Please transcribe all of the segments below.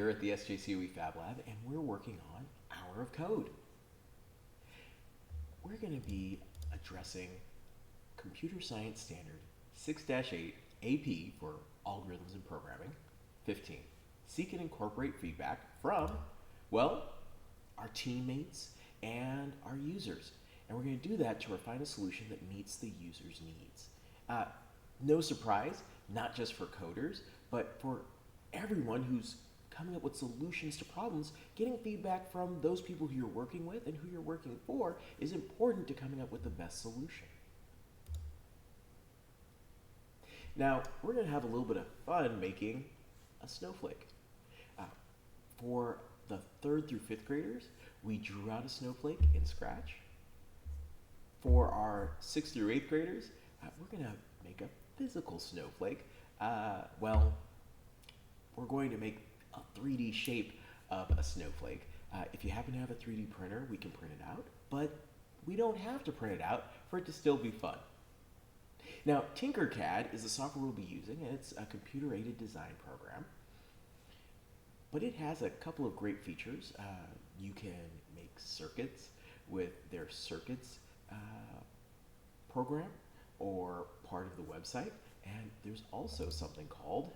here at the SJCOE Fab Lab, and we're working on Hour of Code. We're going to be addressing Computer Science Standard 6-8 AP for Algorithms and Programming. 15. Seek and incorporate feedback from, well, our teammates and our users. And we're going to do that to refine a solution that meets the user's needs. No surprise, not just for coders, but for everyone who's coming up with solutions to problems. Getting feedback from those people who you're working with and who you're working for is important to coming up with the best solution. Now, we're going to have a little bit of fun making a snowflake. For the 3rd through 5th graders, we drew out a snowflake in Scratch. For our 6th through 8th graders, we're going to make a physical snowflake. Well, we're going to make a 3D shape of a snowflake. If you happen to have a 3D printer, we can print it out, but we don't have to print it out for it to still be fun. Now, TinkerCAD is the software we'll be using, and it's a computer-aided design program. But it has a couple of great features. You can make circuits with their circuits program or part of the website. And there's also something called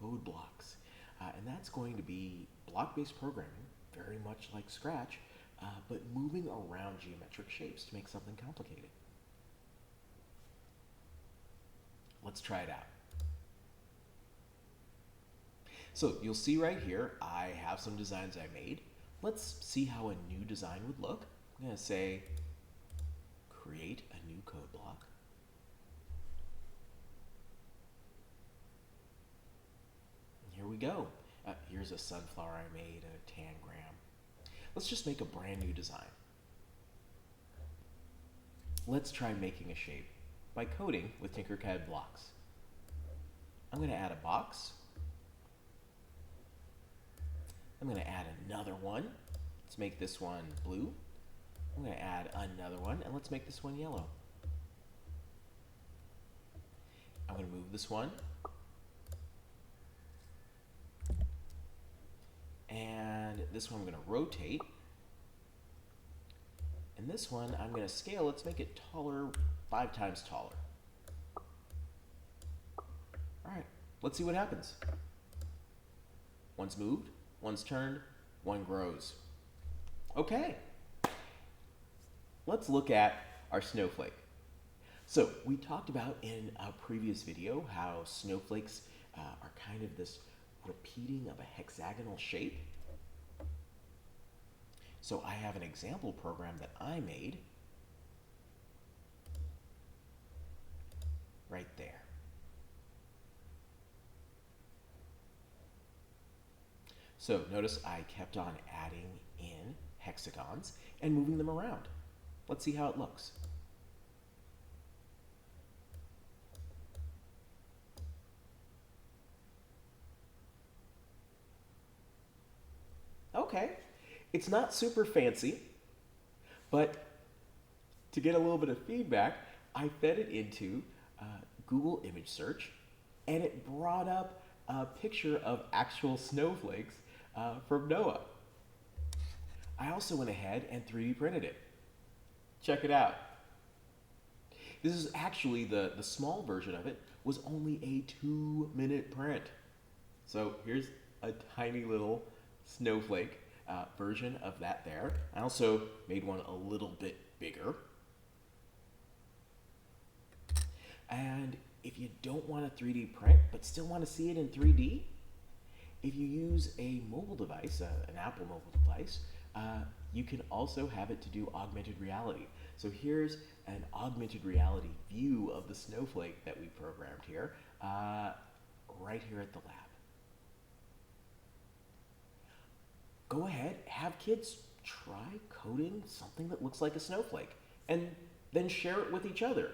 Codeblocks. And that's going to be block-based programming, very much like Scratch, but moving around geometric shapes to make something complicated. Let's try it out. So you'll see right here, I have some designs I made. Let's see how a new design would look. I'm going to say, create a new code block. And here we go. Here's a sunflower I made and a tangram. Let's just make a brand new design. Let's try making a shape by coding with TinkerCAD Blocks. I'm going to add a box. I'm going to add another one. Let's make this one blue. I'm going to add another one, and let's make this one yellow. I'm going to move this one. And this one I'm going to rotate. And this one I'm going to scale. Let's make it taller, 5 times taller. All right, let's see what happens. One's moved. One's turned, one grows. Okay, let's look at our snowflake. So we talked about in a previous video how snowflakes are kind of this repeating of a hexagonal shape. So I have an example program that I made right there. So notice I kept on adding in hexagons and moving them around. Let's see how it looks. Okay, it's not super fancy, but to get a little bit of feedback, I fed it into Google image search, and it brought up a picture of actual snowflakes from NOAA. I also went ahead and 3D printed it. Check it out. This is actually the small version of it was only a 2-minute print. So here's a tiny little snowflake version of that there. I also made one a little bit bigger. And if you don't want a 3D print but still want to see it in 3D, if you use a mobile device, an Apple mobile device, you can also have it to do augmented reality. So here's an augmented reality view of the snowflake that we programmed here, right here at the lab. Go ahead, have kids try coding something that looks like a snowflake, and then share it with each other.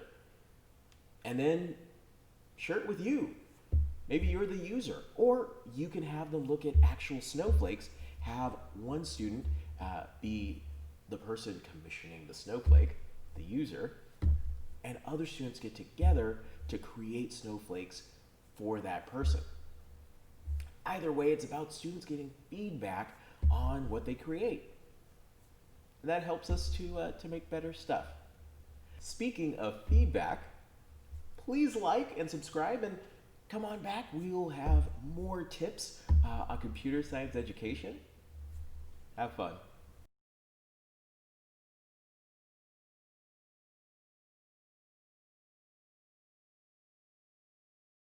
And then share it with you. Maybe you're the user, or you can have them look at actual snowflakes, have one student be the person commissioning the snowflake, the user, and other students get together to create snowflakes for that person. Either way, it's about students getting feedback on what they create. And that helps us to make better stuff. Speaking of feedback, please like and subscribe and come on back. We will have more tips on computer science education. Have fun.